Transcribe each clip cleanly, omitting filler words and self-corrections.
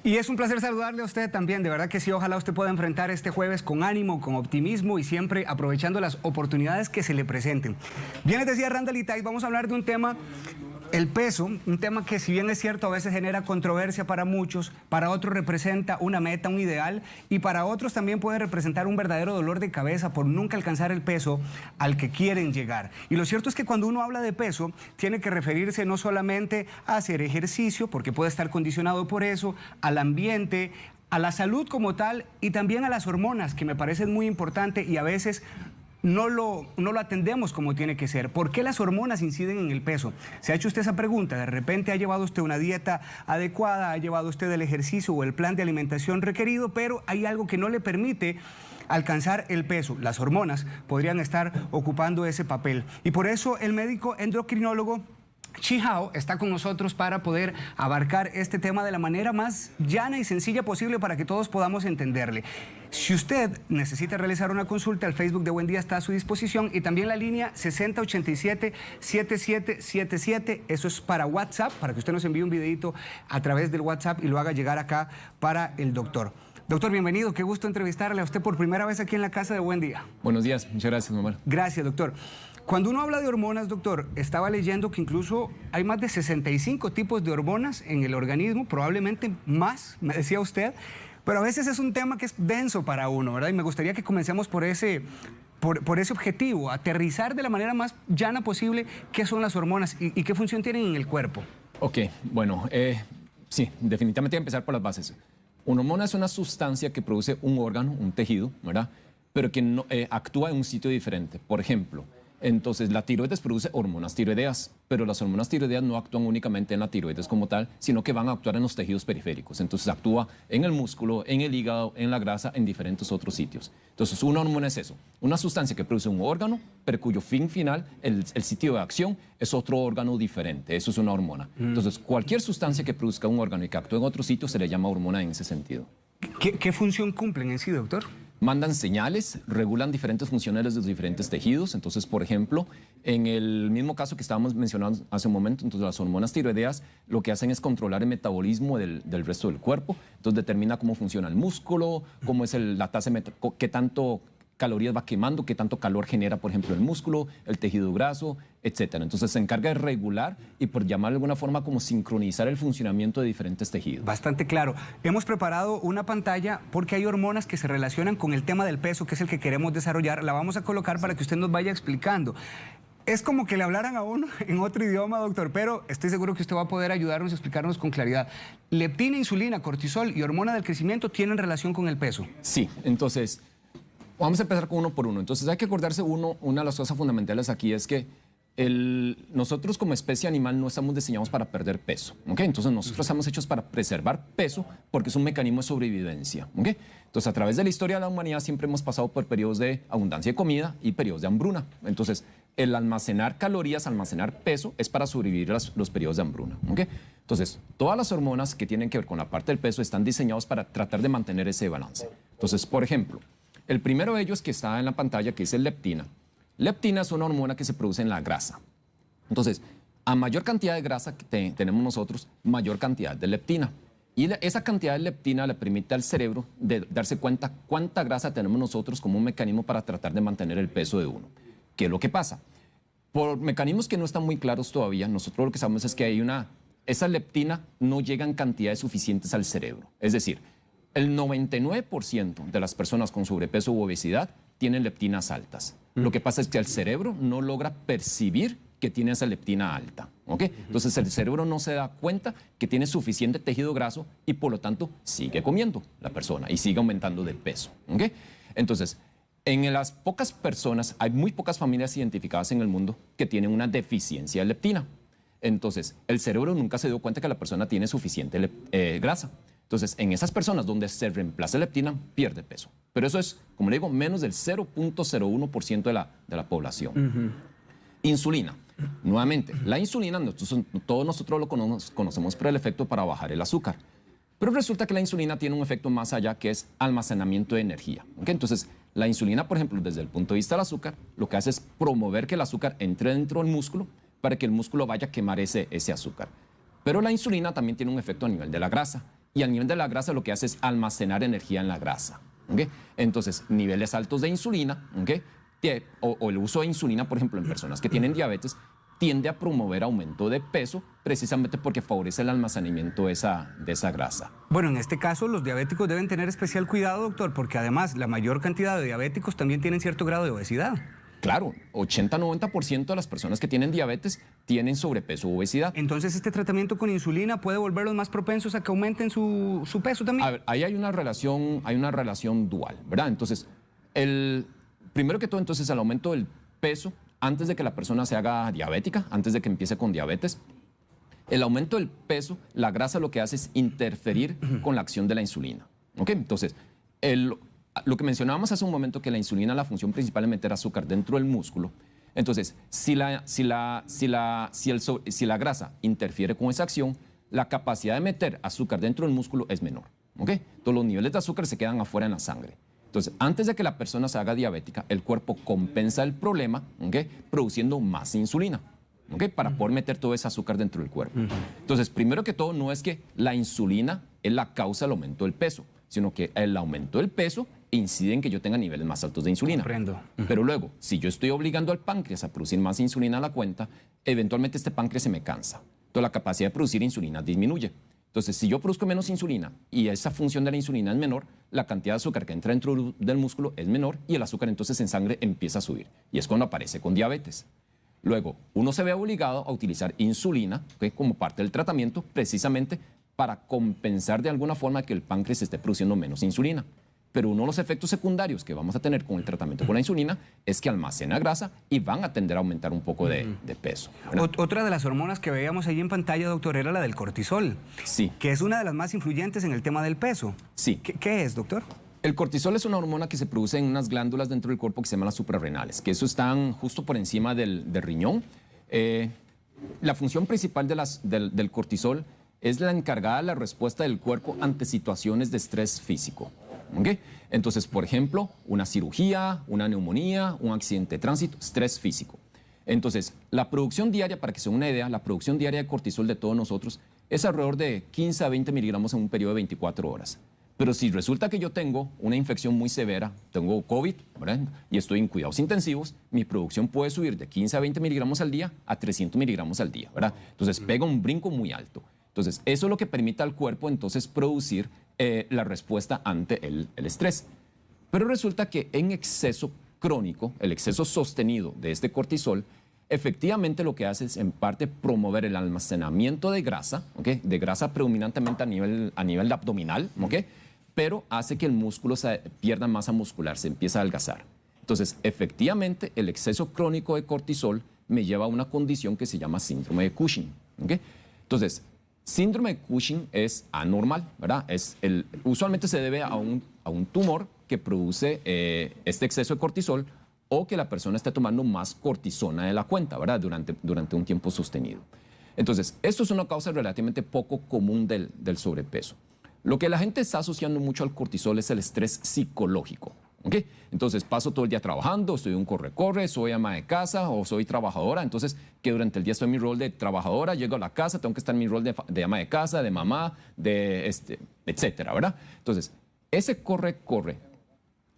Y es un placer saludarle a usted también, de verdad que sí, ojalá usted pueda enfrentar este jueves con ánimo, con optimismo y siempre aprovechando las oportunidades que se le presenten. Bien, les decía Randall Itay, vamos a hablar de un tema, el peso, un tema que si bien es cierto a veces genera controversia para muchos, para otros representa una meta, un ideal y para otros también puede representar un verdadero dolor de cabeza por nunca alcanzar el peso al que quieren llegar. Y lo cierto es que cuando uno habla de peso tiene que referirse no solamente a hacer ejercicio, porque puede estar condicionado por eso, al ambiente, a la salud como tal y también a las hormonas, que me parecen muy importantes y a veces no lo atendemos como tiene que ser. ¿Por qué las hormonas inciden en el peso? ¿Se ha hecho usted esa pregunta? De repente ha llevado usted una dieta adecuada, ha llevado usted el ejercicio o el plan de alimentación requerido, pero hay algo que no le permite alcanzar el peso. Las hormonas podrían estar ocupando ese papel. Y por eso el médico endocrinólogo Chi Hao está con nosotros para poder abarcar este tema de la manera más llana y sencilla posible para que todos podamos entenderle. Si usted necesita realizar una consulta, el Facebook de Buen Día está a su disposición y también la línea 6087-7777, eso es para WhatsApp, para que usted nos envíe un videito a través del WhatsApp y lo haga llegar acá para el doctor. Doctor, bienvenido, qué gusto entrevistarle a usted por primera vez aquí en la casa de Buen Día. Buenos días, muchas gracias, Omar. Gracias, doctor. Cuando uno habla de hormonas, doctor, estaba leyendo que incluso hay más de 65 tipos de hormonas en el organismo, probablemente más, me decía usted, pero a veces es un tema que es denso para uno, ¿verdad? Y me gustaría que comencemos por ese objetivo, aterrizar de la manera más llana posible qué son las hormonas y qué función tienen en el cuerpo. Ok, bueno, sí, definitivamente hay que empezar por las bases. Una hormona es una sustancia que produce un órgano, un tejido, ¿verdad? Pero que no, actúa en un sitio diferente. Por ejemplo, entonces la tiroides produce hormonas tiroideas, pero las hormonas tiroideas no actúan únicamente en la tiroides como tal, sino que van a actuar en los tejidos periféricos. Entonces actúa en el músculo, en el hígado, en la grasa, en diferentes otros sitios. Entonces una hormona es eso, una sustancia que produce un órgano, pero cuyo fin final, el sitio de acción, es otro órgano diferente. Eso es una hormona. Entonces cualquier sustancia que produzca un órgano y que actúe en otro sitio se le llama hormona en ese sentido. ¿Qué función cumplen en sí, doctor? Mandan señales, regulan diferentes funciones de los diferentes tejidos. Entonces, por ejemplo, en el mismo caso que estábamos mencionando hace un momento, entonces las hormonas tiroideas lo que hacen es controlar el metabolismo del resto del cuerpo. Entonces determina cómo funciona el músculo, cómo es la tasa de qué tanto calorías va quemando, qué tanto calor genera, por ejemplo, el músculo, el tejido graso, etcétera. Entonces se encarga de regular y, por llamarlo de alguna forma, como sincronizar el funcionamiento de diferentes tejidos. Bastante claro. Hemos preparado una pantalla porque hay hormonas que se relacionan con el tema del peso, que es el que queremos desarrollar. La vamos a colocar para que usted nos vaya explicando. Es como que le hablaran a uno en otro idioma, doctor, pero estoy seguro que usted va a poder ayudarnos y explicarnos con claridad. Leptina, insulina, cortisol y hormona del crecimiento tienen relación con el peso. Sí, entonces vamos a empezar con uno por uno. Entonces hay que acordarse una de las cosas fundamentales aquí es que nosotros como especie animal no estamos diseñados para perder peso, ¿ok? Entonces nosotros estamos hechos para preservar peso porque es un mecanismo de sobrevivencia, ¿ok? Entonces a través de la historia de la humanidad siempre hemos pasado por periodos de abundancia de comida y periodos de hambruna. Entonces el almacenar calorías, almacenar peso es para sobrevivir los periodos de hambruna, ¿ok? Entonces todas las hormonas que tienen que ver con la parte del peso están diseñadas para tratar de mantener ese balance. Entonces, por ejemplo, el primero de ellos que está en la pantalla, que es el leptina. Leptina es una hormona que se produce en la grasa. Entonces, a mayor cantidad de grasa que tenemos nosotros, mayor cantidad de leptina. Y esa cantidad de leptina le permite al cerebro de darse cuenta cuánta grasa tenemos nosotros como un mecanismo para tratar de mantener el peso de uno. ¿Qué es lo que pasa? Por mecanismos que no están muy claros todavía, nosotros lo que sabemos es que esa leptina no llega en cantidades suficientes al cerebro. Es decir, el 99% de las personas con sobrepeso u obesidad tienen leptinas altas. Lo que pasa es que el cerebro no logra percibir que tiene esa leptina alta, ¿ok? Entonces el cerebro no se da cuenta que tiene suficiente tejido graso y por lo tanto sigue comiendo la persona y sigue aumentando de peso, ¿ok? Entonces, en las pocas personas, hay muy pocas familias identificadas en el mundo que tienen una deficiencia de leptina. Entonces, el cerebro nunca se dio cuenta que la persona tiene suficiente grasa. Entonces, en esas personas donde se reemplaza leptina, pierde peso. Pero eso es, como le digo, menos del 0.01% de la población. Insulina. Nuevamente, la insulina, todos nosotros lo conocemos por el efecto para bajar el azúcar. Pero resulta que la insulina tiene un efecto más allá, que es almacenamiento de energía, ¿okay? Entonces, la insulina, por ejemplo, desde el punto de vista del azúcar, lo que hace es promover que el azúcar entre dentro del músculo para que el músculo vaya a quemar ese azúcar. Pero la insulina también tiene un efecto a nivel de la grasa. y al nivel de la grasa lo que hace es almacenar energía en la grasa. ¿Okay? Entonces, niveles altos de insulina, ¿okay? o el uso de insulina, por ejemplo, en personas que tienen diabetes, tiende a promover aumento de peso precisamente porque favorece el almacenamiento de esa grasa. Bueno, en este caso los diabéticos deben tener especial cuidado, doctor, porque además la mayor cantidad de diabéticos también tienen cierto grado de obesidad. Claro, 80-90% de las personas que tienen diabetes tienen sobrepeso o obesidad. Entonces, ¿este tratamiento con insulina puede volverlos más propensos a que aumenten su peso también? A ver, ahí hay una relación dual, ¿verdad? Entonces, primero que todo, entonces, el aumento del peso, antes de que la persona se haga diabética, antes de que empiece con diabetes, el aumento del peso, la grasa lo que hace es interferir con la acción de la insulina. ¿Ok? Entonces, lo que mencionábamos hace un momento, que la insulina, la función principal es meter azúcar dentro del músculo. Entonces, si la grasa interfiere con esa acción, la capacidad de meter azúcar dentro del músculo es menor. ¿Ok? Entonces, los niveles de azúcar se quedan afuera en la sangre. Entonces, antes de que la persona se haga diabética, el cuerpo compensa el problema, ¿okay? Produciendo más insulina, ¿okay? Para poder meter todo ese azúcar dentro del cuerpo. Entonces, primero que todo, no es que la insulina es la causa del aumento del peso, sino que el aumento del peso incide en que yo tenga niveles más altos de insulina. Comprendo. Pero luego, si yo estoy obligando al páncreas a producir más insulina a la cuenta, eventualmente este páncreas se me cansa. Entonces, la capacidad de producir insulina disminuye. Entonces, si yo produzco menos insulina y esa función de la insulina es menor, la cantidad de azúcar que entra dentro del músculo es menor y el azúcar entonces en sangre empieza a subir. Y es cuando aparece con diabetes. Luego, uno se ve obligado a utilizar insulina, ¿okay? Como parte del tratamiento, precisamente para compensar de alguna forma que el páncreas esté produciendo menos insulina. Pero uno de los efectos secundarios que vamos a tener con el tratamiento con la insulina es que almacena grasa y van a tender a aumentar un poco de peso. Otra de las hormonas que veíamos ahí en pantalla, doctor, era la del cortisol. Sí. Que es una de las más influyentes en el tema del peso. Sí. ¿Qué es, doctor? El cortisol es una hormona que se produce en unas glándulas dentro del cuerpo que se llaman las suprarrenales, que eso están justo por encima del riñón. La función principal del cortisol es la encargada de la respuesta del cuerpo ante situaciones de estrés físico. ¿Okay? Entonces, por ejemplo, una cirugía, una neumonía, un accidente de tránsito, estrés físico. Entonces, la producción diaria, para que se den una idea, la producción diaria de cortisol de todos nosotros es alrededor de 15 a 20 miligramos en un periodo de 24 horas. Pero si resulta que yo tengo una infección muy severa, tengo COVID, ¿verdad? Y estoy en cuidados intensivos, mi producción puede subir de 15 a 20 miligramos al día a 300 miligramos al día, ¿verdad? Entonces, pega un brinco muy alto. Entonces, eso es lo que permite al cuerpo entonces producir la respuesta ante el estrés. Pero resulta que en exceso crónico, el exceso sostenido de este cortisol, efectivamente lo que hace es en parte promover el almacenamiento de grasa, ¿okay? De grasa predominantemente a nivel abdominal, ¿okay? Pero hace que el músculo pierda masa muscular, se empieza a adelgazar. Entonces, efectivamente, el exceso crónico de cortisol me lleva a una condición que se llama síndrome de Cushing, ¿okay? Entonces, síndrome de Cushing es anormal, ¿verdad? Usualmente se debe a un tumor que produce este exceso de cortisol o que la persona esté tomando más cortisona de la cuenta, ¿verdad? Durante un tiempo sostenido. Entonces, esto es una causa relativamente poco común del sobrepeso. Lo que la gente está asociando mucho al cortisol es el estrés psicológico. ¿Okay? Entonces paso todo el día trabajando, estoy un corre-corre, soy ama de casa o soy trabajadora, entonces que durante el día estoy en mi rol de trabajadora, llego a la casa, tengo que estar en mi rol de ama de casa, de mamá, etcétera, ¿verdad? Entonces, ese corre-corre,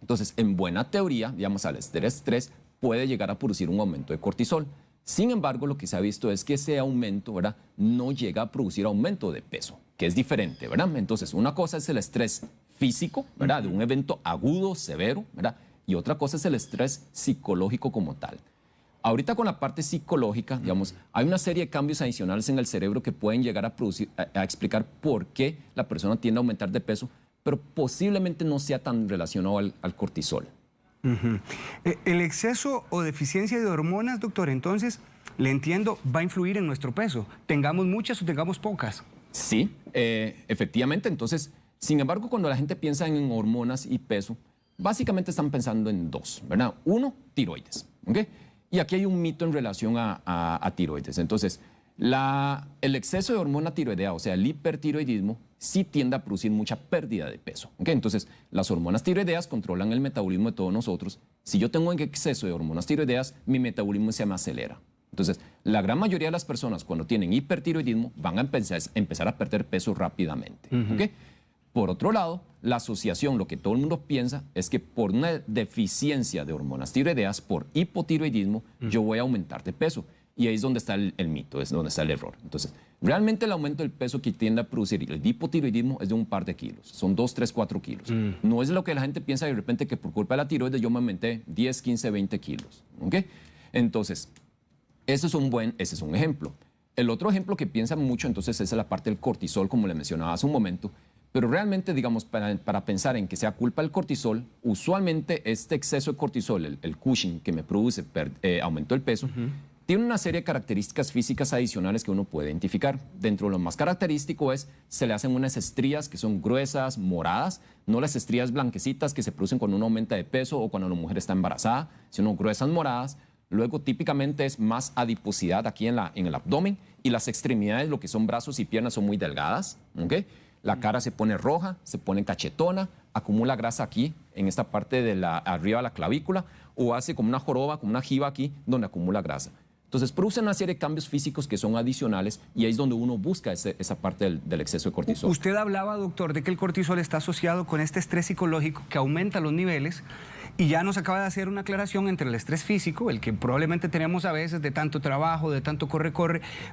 entonces en buena teoría, digamos, al estrés puede llegar a producir un aumento de cortisol. Sin embargo, lo que se ha visto es que ese aumento, ¿verdad?, no llega a producir aumento de peso, que es diferente, ¿verdad? Entonces, una cosa es el estrés físico, ¿verdad?, de un evento agudo, severo, ¿verdad? Y otra cosa es el estrés psicológico como tal. Ahorita con la parte psicológica, digamos, hay una serie de cambios adicionales en el cerebro que pueden llegar a explicar por qué la persona tiende a aumentar de peso, pero posiblemente no sea tan relacionado al cortisol. El exceso o deficiencia de hormonas, doctor, entonces, le entiendo, va a influir en nuestro peso, tengamos muchas o tengamos pocas. Sí, efectivamente. Entonces, sin embargo, cuando la gente piensa en hormonas y peso, básicamente están pensando en dos, ¿verdad? Uno, tiroides, ¿ok? Y aquí hay un mito en relación a tiroides. Entonces, el exceso de hormona tiroidea, o sea, el hipertiroidismo, sí tiende a producir mucha pérdida de peso, ¿ok? Entonces, las hormonas tiroideas controlan el metabolismo de todos nosotros. Si yo tengo un exceso de hormonas tiroideas, mi metabolismo se me acelera. Entonces, la gran mayoría de las personas cuando tienen hipertiroidismo van a empezar a perder peso rápidamente. ¿Ok? Por otro lado, la asociación, lo que todo el mundo piensa, es que por una deficiencia de hormonas tiroideas, por hipotiroidismo, yo voy a aumentar de peso. Y ahí es donde está el mito, es donde está el error. Entonces, realmente el aumento del peso que tiende a producir el hipotiroidismo es de un par de kilos. Son 2, 3, 4 kilos. No es lo que la gente piensa de repente que por culpa de la tiroides yo me aumenté 10, 15, 20 kilos. ¿Ok? Entonces, ese es un ejemplo. El otro ejemplo que piensan mucho entonces es la parte del cortisol, como le mencionaba hace un momento. Pero realmente, digamos, para pensar en que sea culpa del cortisol, usualmente este exceso de cortisol, el Cushing que me produce aumento del peso, tiene una serie de características físicas adicionales que uno puede identificar. Dentro de lo más característico se le hacen unas estrías que son gruesas, moradas, no las estrías blanquecitas que se producen cuando uno aumenta de peso o cuando la mujer está embarazada, sino gruesas moradas. Luego, típicamente es más adiposidad aquí en el abdomen y las extremidades, lo que son brazos y piernas, son muy delgadas. ¿Okay? La cara se pone roja, se pone cachetona, acumula grasa aquí, en esta parte de arriba de la clavícula, o hace como una joroba, como una jiba aquí, donde acumula grasa. Entonces, produce una serie de cambios físicos que son adicionales y ahí es donde uno busca esa parte del exceso de cortisol. Usted hablaba, doctor, de que el cortisol está asociado con este estrés psicológico que aumenta los niveles y ya nos acaba de hacer una aclaración entre el estrés físico, el que probablemente tenemos a veces de tanto trabajo, de tanto corre,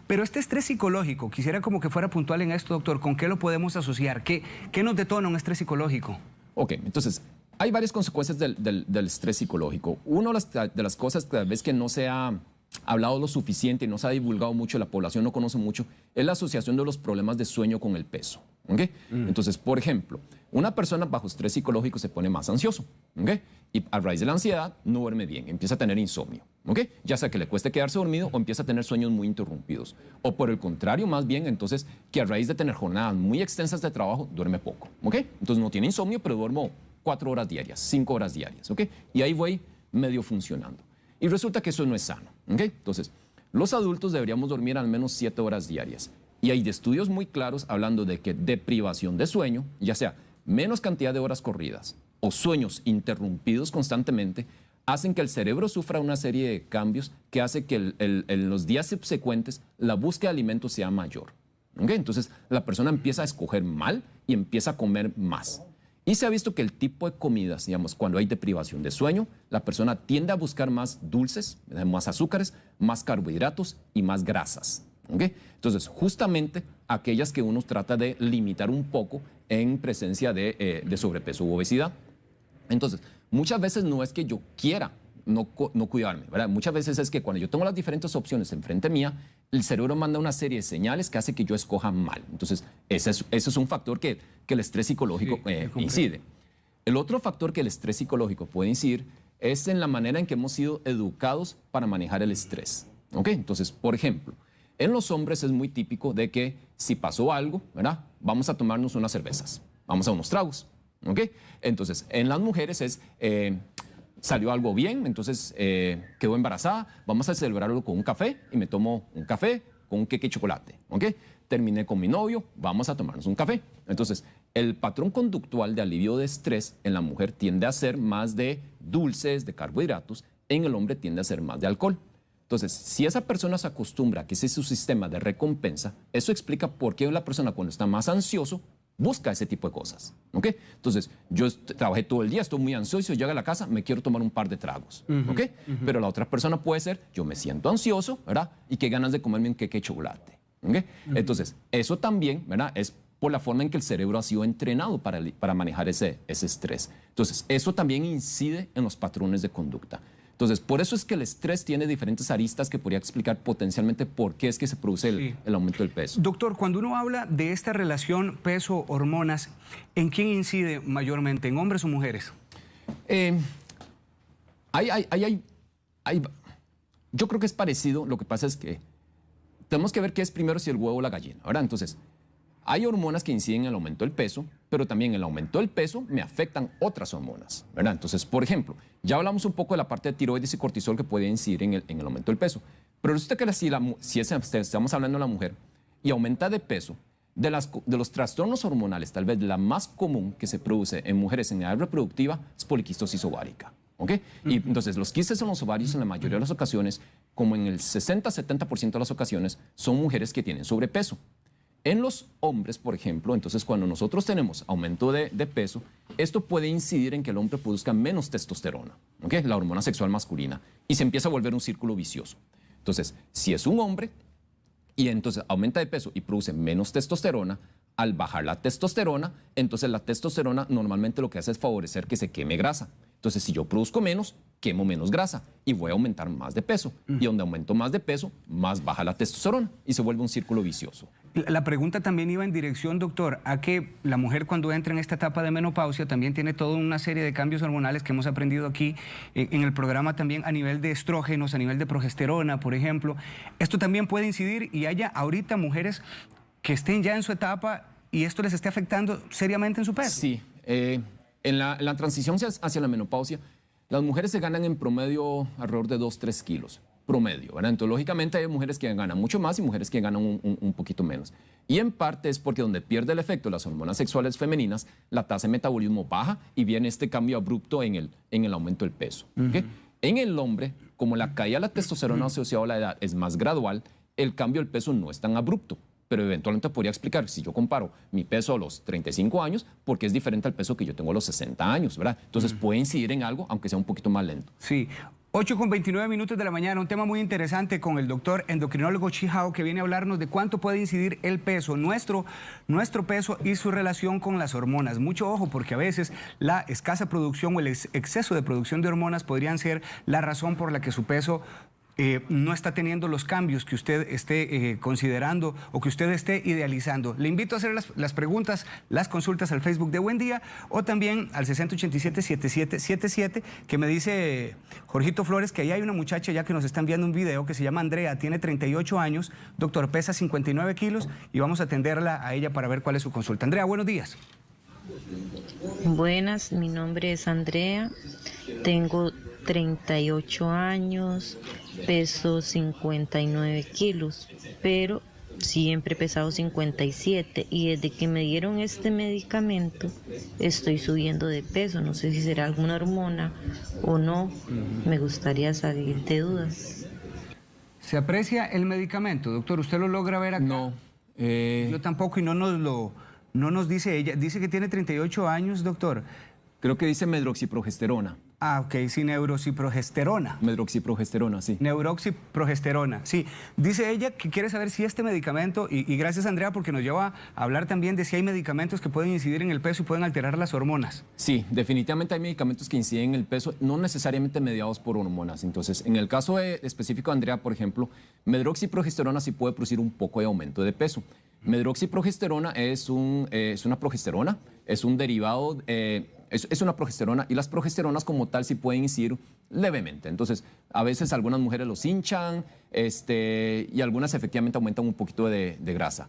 pero este estrés psicológico, quisiera como que fuera puntual en esto, doctor, ¿con qué lo podemos asociar? ¿Qué nos detona un estrés psicológico? Ok, entonces, hay varias consecuencias del estrés psicológico. Una de las cosas que tal vez que no se ha hablado lo suficiente y no se ha divulgado mucho, la población no conoce mucho, es la asociación de los problemas de sueño con el peso. ¿Okay? Entonces, por ejemplo, una persona bajo estrés psicológico se pone más ansioso. ¿Okay? Y a raíz de la ansiedad no duerme bien, empieza a tener insomnio. ¿Okay? Ya sea que le cueste quedarse dormido o empieza a tener sueños muy interrumpidos. O por el contrario, más bien, entonces, que a raíz de tener jornadas muy extensas de trabajo, duerme poco. ¿Okay? Entonces no tiene insomnio, pero duermo 4 horas diarias, 5 horas diarias. ¿Okay? Y ahí voy medio funcionando. Y resulta que eso no es sano. ¿Okay? Entonces, los adultos deberíamos dormir al menos 7 horas diarias. Y hay estudios muy claros hablando de que deprivación de sueño, ya sea menos cantidad de horas corridas o sueños interrumpidos constantemente, hacen que el cerebro sufra una serie de cambios que hace que en los días subsecuentes la búsqueda de alimentos sea mayor. ¿Okay? Entonces, la persona empieza a escoger mal y empieza a comer más. Y se ha visto que el tipo de comidas, digamos, cuando hay deprivación de sueño, la persona tiende a buscar más dulces, más azúcares, más carbohidratos y más grasas. ¿Okay? Entonces, justamente aquellas que uno trata de limitar un poco en presencia de sobrepeso u obesidad. Entonces, muchas veces no es que yo quiera no cuidarme, ¿verdad? Muchas veces es que cuando yo tengo las diferentes opciones enfrente mía, el cerebro manda una serie de señales que hace que yo escoja mal. Entonces, ese es un factor que el estrés psicológico incide. El otro factor que el estrés psicológico puede incidir es en la manera en que hemos sido educados para manejar el estrés. ¿Okay? Entonces, por ejemplo, en los hombres es muy típico de que si pasó algo, ¿verdad? Vamos a tomarnos unas cervezas, vamos a unos tragos. ¿Okay? Entonces, en las mujeres es... salió algo bien, entonces quedó embarazada, vamos a celebrarlo con un café y me tomo un café con un queque de chocolate. ¿Okay? Terminé con mi novio, vamos a tomarnos un café. Entonces, el patrón conductual de alivio de estrés en la mujer tiende a ser más de dulces, de carbohidratos, en el hombre tiende a ser más de alcohol. Entonces, si esa persona se acostumbra a que ese es su sistema de recompensa, eso explica por qué la persona cuando está más ansioso busca ese tipo de cosas. ¿Okay? Entonces, yo trabajé todo el día, estoy muy ansioso, llego a la casa, me quiero tomar un par de tragos. ¿Okay? Pero la otra persona puede ser, yo me siento ansioso, ¿verdad? Y qué ganas de comerme un queque de chocolate. ¿Okay? Entonces, eso también, ¿verdad? Es por la forma en que el cerebro ha sido entrenado para manejar ese estrés. Entonces, eso también incide en los patrones de conducta. Entonces, por eso es que el estrés tiene diferentes aristas que podría explicar potencialmente por qué es que se produce el aumento del peso. Doctor, cuando uno habla de esta relación peso-hormonas, ¿en quién incide mayormente? ¿En hombres o mujeres? Yo creo que es parecido. Lo que pasa es que tenemos que ver qué es primero, si el huevo o la gallina, ¿verdad? Entonces, hay hormonas que inciden en el aumento del peso, pero también el aumento del peso me afectan otras hormonas, ¿verdad? Entonces, por ejemplo, ya hablamos un poco de la parte de tiroides y cortisol que puede incidir en el aumento del peso. Pero resulta que si estamos hablando de la mujer y aumenta de peso, de los trastornos hormonales, tal vez la más común que se produce en mujeres en edad reproductiva es poliquistosis ovárica. ¿Okay? Y entonces los quistes en los ovarios en la mayoría de las ocasiones como en el 60-70% de las ocasiones, son mujeres que tienen sobrepeso. En los hombres, por ejemplo, entonces cuando nosotros tenemos aumento de peso, esto puede incidir en que el hombre produzca menos testosterona, ¿okay? La hormona sexual masculina, y se empieza a volver un círculo vicioso. Entonces, si es un hombre y entonces aumenta de peso y produce menos testosterona, al bajar la testosterona, entonces la testosterona normalmente lo que hace es favorecer que se queme grasa. Entonces, si yo produzco menos, quemo menos grasa y voy a aumentar más de peso. Y donde aumento más de peso, más baja la testosterona y se vuelve un círculo vicioso. La pregunta también iba en dirección, doctor, a que la mujer cuando entra en esta etapa de menopausia también tiene toda una serie de cambios hormonales que hemos aprendido aquí en el programa también a nivel de estrógenos, a nivel de progesterona, por ejemplo. Esto también puede incidir y haya ahorita mujeres que estén ya en su etapa y esto les esté afectando seriamente en su peso. Sí, en la transición hacia la menopausia, las mujeres se ganan en promedio alrededor de 2-3 kilos, promedio, ¿verdad? Entonces, lógicamente hay mujeres que ganan mucho más y mujeres que ganan un poquito menos. Y en parte es porque donde pierde el efecto las hormonas sexuales femeninas, la tasa de metabolismo baja y viene este cambio abrupto en el aumento del peso. ¿Okay? En el hombre, como la caída de la testosterona asociada a la edad es más gradual, el cambio del peso no es tan abrupto. Pero eventualmente podría explicar, si yo comparo mi peso a los 35 años, porque es diferente al peso que yo tengo a los 60 años, ¿verdad? Entonces puede incidir en algo, aunque sea un poquito más lento. Sí. 8:29 de la mañana, un tema muy interesante con el doctor endocrinólogo Chihao, que viene a hablarnos de cuánto puede incidir el peso, nuestro peso y su relación con las hormonas. Mucho ojo, porque a veces la escasa producción o el exceso de producción de hormonas podrían ser la razón por la que su peso no está teniendo los cambios que usted esté considerando o que usted esté idealizando. Le invito a hacer las preguntas, las consultas al Facebook de Buen Día o también al 6087-7777, que me dice Jorgito Flores que ahí hay una muchacha ya que nos está enviando un video que se llama Andrea, tiene 38 años, doctor, pesa 59 kilos y vamos a atenderla a ella para ver cuál es su consulta. Andrea, buenos días. Buenas, mi nombre es Andrea, tengo 38 años, peso 59 kilos, pero siempre he pesado 57 y desde que me dieron este medicamento estoy subiendo de peso. No sé si será alguna hormona o no, me gustaría salir de dudas. ¿Se aprecia el medicamento, doctor? ¿Usted lo logra ver acá? No. Yo tampoco y no nos dice ella. Dice que tiene 38 años, doctor. Creo que dice medroxiprogesterona. Ah, ok, sí, neuroxiprogesterona. Medroxiprogesterona, sí. Neuroxiprogesterona, sí. Dice ella que quiere saber si este medicamento, y gracias Andrea porque nos lleva a hablar también de si hay medicamentos que pueden incidir en el peso y pueden alterar las hormonas. Sí, definitivamente hay medicamentos que inciden en el peso, no necesariamente mediados por hormonas. Entonces, en el caso específico de Andrea, por ejemplo, medroxiprogesterona sí puede producir un poco de aumento de peso. Medroxiprogesterona es una progesterona, es un derivado, es una progesterona y las progesteronas como tal sí pueden incidir levemente. Entonces, a veces algunas mujeres los hinchan y algunas efectivamente aumentan un poquito de grasa.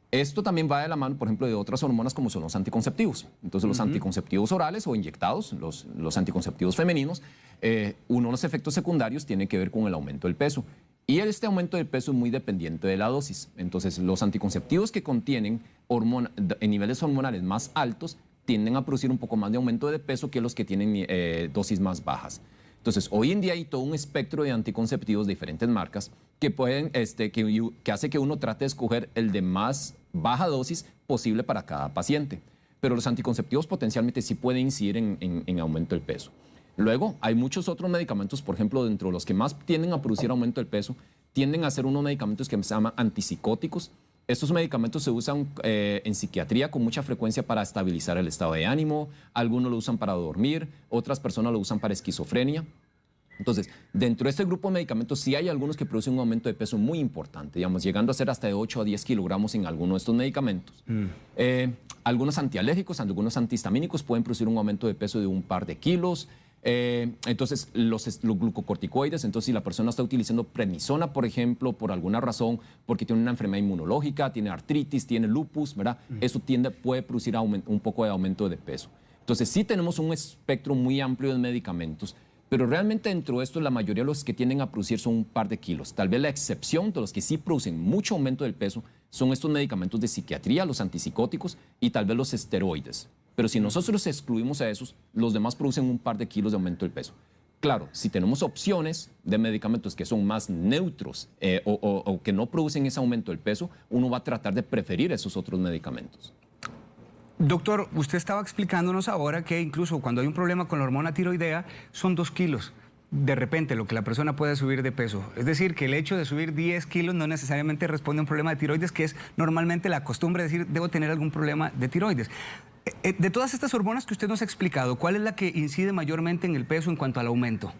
Esto también va de la mano, por ejemplo, de otras hormonas como son los anticonceptivos. Entonces, los anticonceptivos orales o inyectados, los anticonceptivos femeninos, uno de los efectos secundarios tiene que ver con el aumento del peso. Y este aumento del peso es muy dependiente de la dosis. Entonces, los anticonceptivos que contienen niveles hormonales más altos tienden a producir un poco más de aumento de peso que los que tienen dosis más bajas. Entonces, hoy en día hay todo un espectro de anticonceptivos de diferentes marcas que que hace que uno trate de escoger el de más baja dosis posible para cada paciente. Pero los anticonceptivos potencialmente sí pueden incidir en aumento del peso. Luego, hay muchos otros medicamentos, por ejemplo, dentro de los que más tienden a producir aumento del peso, tienden a ser unos medicamentos que se llaman antipsicóticos. Estos medicamentos se usan en psiquiatría con mucha frecuencia para estabilizar el estado de ánimo, algunos lo usan para dormir, otras personas lo usan para esquizofrenia. Entonces, dentro de este grupo de medicamentos sí hay algunos que producen un aumento de peso muy importante, digamos, llegando a ser hasta de 8 a 10 kilogramos en alguno de estos medicamentos. Algunos antialérgicos, algunos antihistamínicos pueden producir un aumento de peso de un par de kilos. Entonces, los glucocorticoides, entonces si la persona está utilizando prednisona, por ejemplo, por alguna razón, porque tiene una enfermedad inmunológica, tiene artritis, tiene lupus, ¿verdad? Eso puede producir un poco de aumento de peso. Entonces, sí tenemos un espectro muy amplio de medicamentos, pero realmente dentro de esto la mayoría de los que tienden a producir son un par de kilos. Tal vez la excepción de los que sí producen mucho aumento del peso son estos medicamentos de psiquiatría, los antipsicóticos y tal vez los esteroides. Pero si nosotros excluimos a esos, los demás producen un par de kilos de aumento del peso. Claro, si tenemos opciones de medicamentos que son más neutros o que no producen ese aumento del peso, uno va a tratar de preferir esos otros medicamentos. Doctor, usted estaba explicándonos ahora que incluso cuando hay un problema con la hormona tiroidea son 2 kilos. De repente lo que la persona puede subir de peso. Es decir, que el hecho de subir 10 kilos no necesariamente responde a un problema de tiroides, que es normalmente la costumbre de decir, debo tener algún problema de tiroides. De todas estas hormonas que usted nos ha explicado, ¿cuál es la que incide mayormente en el peso en cuanto al aumento?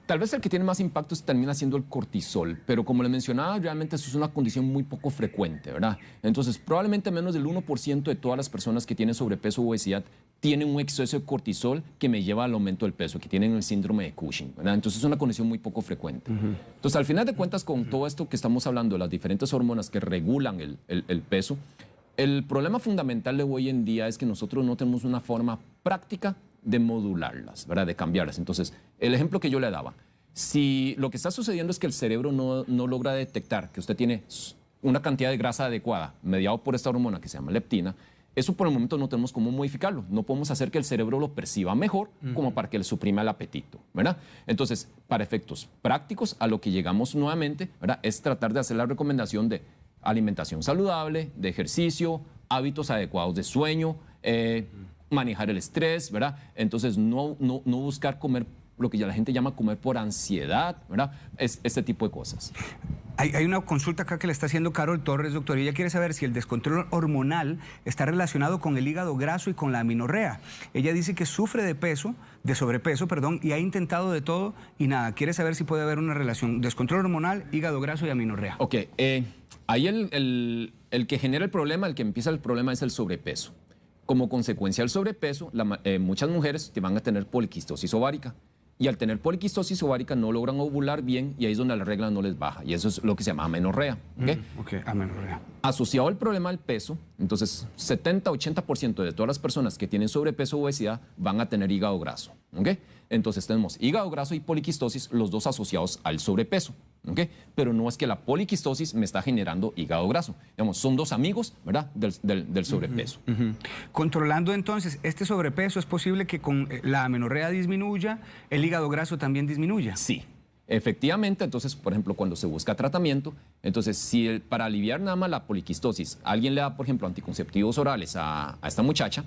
Tal vez el que tiene más impactos termina siendo el cortisol, pero como le mencionaba, realmente eso es una condición muy poco frecuente, ¿verdad? Entonces, probablemente menos del 1% de todas las personas que tienen sobrepeso o obesidad tienen un exceso de cortisol que me lleva al aumento del peso, que tienen el síndrome de Cushing, ¿verdad? Entonces, es una condición muy poco frecuente. Entonces, al final de cuentas, con todo esto que estamos hablando, las diferentes hormonas que regulan el peso, el problema fundamental de hoy en día es que nosotros no tenemos una forma práctica de modularlas, ¿verdad? De cambiarlas. Entonces, el ejemplo que yo le daba, si lo que está sucediendo es que el cerebro no logra detectar que usted tiene una cantidad de grasa adecuada, mediado por esta hormona que se llama leptina, eso por el momento no tenemos cómo modificarlo. No podemos hacer que el cerebro lo perciba mejor como para que le suprima el apetito, ¿verdad? Entonces, para efectos prácticos, a lo que llegamos nuevamente, ¿verdad? Es tratar de hacer la recomendación de alimentación saludable, de ejercicio, hábitos adecuados de sueño, manejar el estrés, ¿verdad? Entonces, no buscar comer lo que ya la gente llama comer por ansiedad, ¿verdad? Es este tipo de cosas. Hay una consulta acá que le está haciendo Carol Torres, doctor, y ella quiere saber si el descontrol hormonal está relacionado con el hígado graso y con la amenorrea. Ella dice que sufre de sobrepeso, y ha intentado de todo y nada. Quiere saber si puede haber una relación descontrol hormonal, hígado graso y amenorrea. Ok, ahí el que genera el problema, el que empieza el problema es el sobrepeso. Como consecuencia del sobrepeso, muchas mujeres te van a tener poliquistosis ovárica. Y al tener poliquistosis ovárica no logran ovular bien y ahí es donde la regla no les baja. Y eso es lo que se llama amenorrea. ¿Okay? Amenorrea. Asociado al problema del peso, entonces 70-80% de todas las personas que tienen sobrepeso o obesidad van a tener hígado graso. ¿Okay? Entonces tenemos hígado graso y poliquistosis, los dos asociados al sobrepeso. ¿Okay? Pero no es que la poliquistosis me está generando hígado graso. Digamos, son dos amigos, ¿verdad? del sobrepeso. Controlando entonces este sobrepeso, ¿es posible que con la amenorrea disminuya, el hígado graso también disminuya? Sí. Efectivamente, entonces, por ejemplo, cuando se busca tratamiento, entonces, si para aliviar nada más la poliquistosis, alguien le da, por ejemplo, anticonceptivos orales a esta muchacha,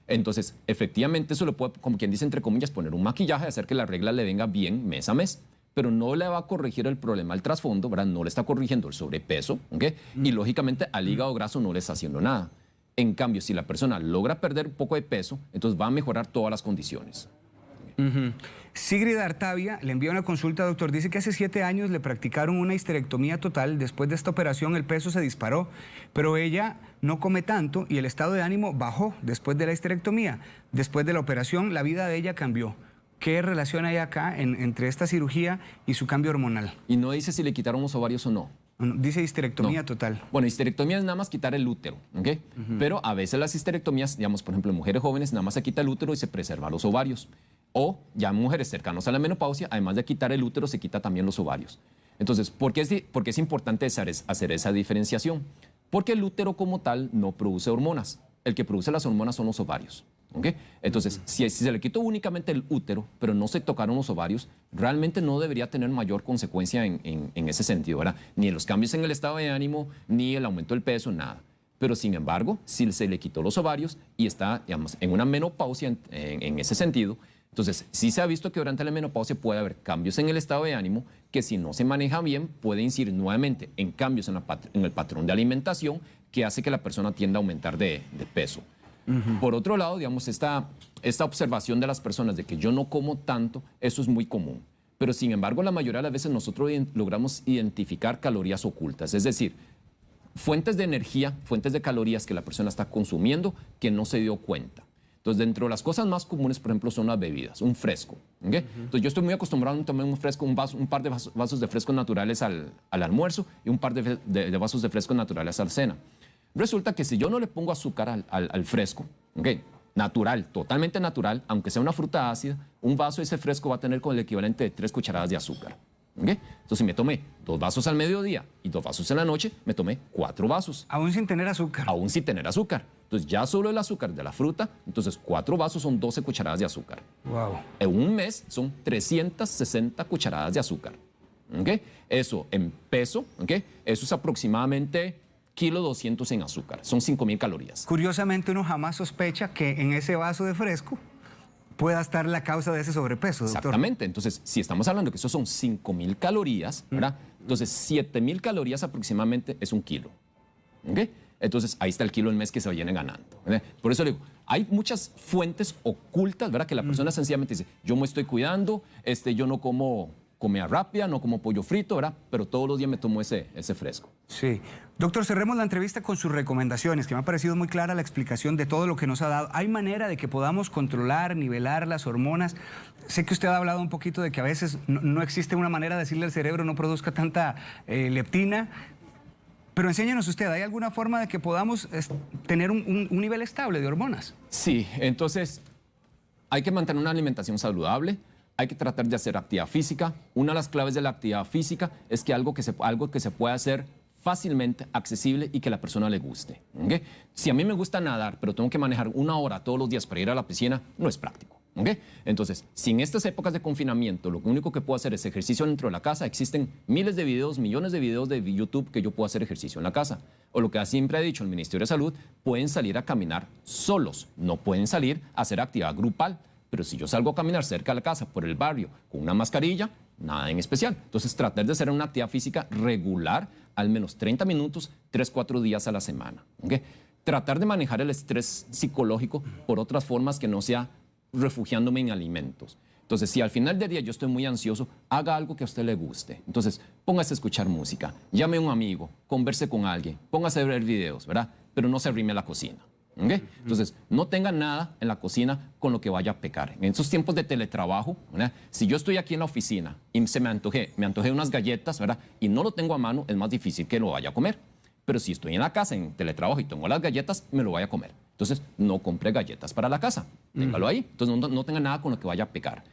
entonces, efectivamente, eso le puede, como quien dice, entre comillas, poner un maquillaje, hacer que la regla le venga bien mes a mes, pero no le va a corregir el problema al trasfondo, ¿verdad? No le está corrigiendo el sobrepeso, ¿okay? Y lógicamente al hígado graso no le está haciendo nada. En cambio, si la persona logra perder un poco de peso, entonces va a mejorar todas las condiciones. Sigrid Artavia le envía una consulta, doctor. Dice que hace 7 años le practicaron una histerectomía total. Después de esta operación el peso se disparó, pero ella no come tanto y el estado de ánimo bajó después de la histerectomía. Después de la operación la vida de ella cambió. ¿Qué relación hay acá entre esta cirugía y su cambio hormonal? Y no dice si le quitaron los ovarios o no. Dice histerectomía total. Bueno, histerectomía es nada más quitar el útero, ¿ok? Pero a veces las histerectomías, digamos, por ejemplo, en mujeres jóvenes nada más se quita el útero y se preserva los ovarios. O ya en mujeres cercanas a la menopausia, además de quitar el útero, se quita también los ovarios. Entonces, ¿por qué es importante hacer esa diferenciación? Porque el útero como tal no produce hormonas. El que produce las hormonas son los ovarios. ¿Okay? Entonces, si se le quitó únicamente el útero, pero no se tocaron los ovarios, realmente no debería tener mayor consecuencia en ese sentido, ¿verdad? Ni los cambios en el estado de ánimo, ni el aumento del peso, nada. Pero sin embargo, si se le quitó los ovarios y está, digamos, en una menopausia en ese sentido, entonces sí se ha visto que durante la menopausia puede haber cambios en el estado de ánimo que si no se maneja bien puede incidir nuevamente en cambios en el patrón de alimentación que hace que la persona tienda a aumentar de peso. Por otro lado, digamos, esta observación de las personas de que yo no como tanto, eso es muy común. Pero sin embargo, la mayoría de las veces nosotros logramos identificar calorías ocultas, es decir, fuentes de energía, fuentes de calorías que la persona está consumiendo que no se dio cuenta. Entonces, dentro de las cosas más comunes, por ejemplo, son las bebidas, un fresco. ¿Okay? Entonces, yo estoy muy acostumbrado a tomar un fresco, un par de vasos de frescos naturales al almuerzo y un par de vasos de frescos naturales a la cena. Resulta que si yo no le pongo azúcar al fresco, ¿okay? Natural, totalmente natural, aunque sea una fruta ácida, un vaso de ese fresco va a tener con el equivalente de 3 cucharadas de azúcar. ¿Okay? Entonces, si me tomé 2 vasos al mediodía y 2 vasos en la noche, me tomé 4 vasos. Aún sin tener azúcar. Aún sin tener azúcar. Entonces ya solo el azúcar de la fruta, entonces 4 vasos son 12 cucharadas de azúcar. Wow. En un mes son 360 cucharadas de azúcar. ¿Okay? Eso en peso, ¿okay? Eso es aproximadamente 1,2 kg en azúcar. Son 5,000 calorías. Curiosamente, uno jamás sospecha que en ese vaso de fresco pueda estar la causa de ese sobrepeso, doctor. Exactamente. Entonces, si estamos hablando que eso son 5,000 calorías, ¿verdad? Entonces, 7,000 calorías aproximadamente es 1 kilo. ¿Okay? Entonces, ahí está el kilo al mes que se viene ganando. ¿Verdad? Por eso le digo, hay muchas fuentes ocultas, ¿verdad? Que la persona sencillamente dice, yo me estoy cuidando, yo no como comida rápida, no como pollo frito, ¿verdad? Pero todos los días me tomo ese fresco. Sí. Doctor, cerremos la entrevista con sus recomendaciones, que me ha parecido muy clara la explicación de todo lo que nos ha dado. ¿Hay manera de que podamos controlar, nivelar las hormonas? Sé que usted ha hablado un poquito de que a veces no existe una manera de decirle al cerebro no produzca tanta leptina, pero enséñenos usted, ¿hay alguna forma de que podamos tener un nivel estable de hormonas? Sí, entonces hay que mantener una alimentación saludable. Hay que tratar de hacer actividad física. Una de las claves de la actividad física es que algo que se pueda hacer fácilmente, accesible y que a la persona le guste. ¿Okay? Si a mí me gusta nadar, pero tengo que manejar 1 hora todos los días para ir a la piscina, no es práctico. ¿Okay? Entonces, si en estas épocas de confinamiento lo único que puedo hacer es ejercicio dentro de la casa, existen miles de videos, millones de videos de YouTube que yo puedo hacer ejercicio en la casa. O lo que siempre ha dicho el Ministerio de Salud, pueden salir a caminar solos, no pueden salir a hacer actividad grupal. Pero si yo salgo a caminar cerca de la casa, por el barrio, con una mascarilla, nada en especial. Entonces, tratar de hacer una actividad física regular, al menos 30 minutos, 3-4 días a la semana. ¿Okay? Tratar de manejar el estrés psicológico por otras formas que no sea refugiándome en alimentos. Entonces, si al final del día yo estoy muy ansioso, haga algo que a usted le guste. Entonces, póngase a escuchar música, llame a un amigo, converse con alguien, póngase a ver videos, ¿verdad? Pero no se arrime a la cocina. ¿Okay? Entonces, no tenga nada en la cocina con lo que vaya a pecar. En estos tiempos de teletrabajo, ¿verdad? Si yo estoy aquí en la oficina y me antojé unas galletas, ¿verdad? Y no lo tengo a mano, es más difícil que lo vaya a comer. Pero si estoy en la casa, en teletrabajo y tengo las galletas, me lo voy a comer. Entonces, no compre galletas para la casa. Téngalo ahí. Entonces, no tenga nada con lo que vaya a pecar.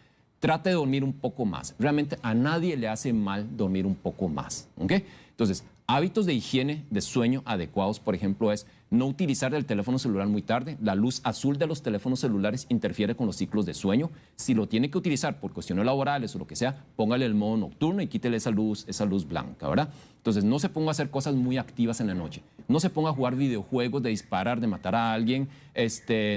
Trate de dormir un poco más. Realmente a nadie le hace mal dormir un poco más. ¿Okay? Entonces, hábitos de higiene de sueño adecuados, por ejemplo, es no utilizar el teléfono celular muy tarde. La luz azul de los teléfonos celulares interfiere con los ciclos de sueño. Si lo tiene que utilizar por cuestiones laborales o lo que sea, póngale el modo nocturno y quítele esa luz blanca, ¿verdad? Entonces, no se ponga a hacer cosas muy activas en la noche. No se ponga a jugar videojuegos de disparar, de matar a alguien.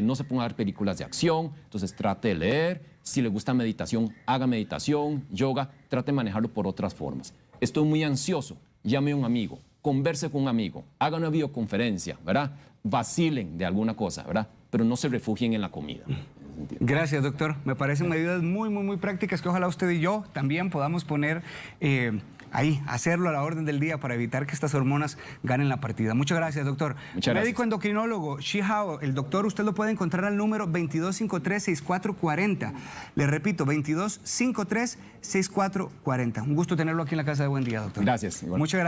No se ponga a ver películas de acción. Entonces, trate de leer. Si le gusta meditación, haga meditación, yoga. Trate de manejarlo por otras formas. Estoy muy ansioso. Llame a un amigo, converse con un amigo, haga una videoconferencia, ¿verdad? Vacilen de alguna cosa, ¿verdad? Pero no se refugien en la comida. Gracias, doctor. Me parecen medidas muy prácticas que ojalá usted y yo también podamos poner ahí, hacerlo a la orden del día para evitar que estas hormonas ganen la partida. Muchas gracias, doctor. Muchas gracias. Médico endocrinólogo Shi Hao, el doctor, usted lo puede encontrar al número 2253-6440. Le repito, 2253-6440. Un gusto tenerlo aquí en la Casa de Buen Día, doctor. Gracias. Igual. Muchas gracias.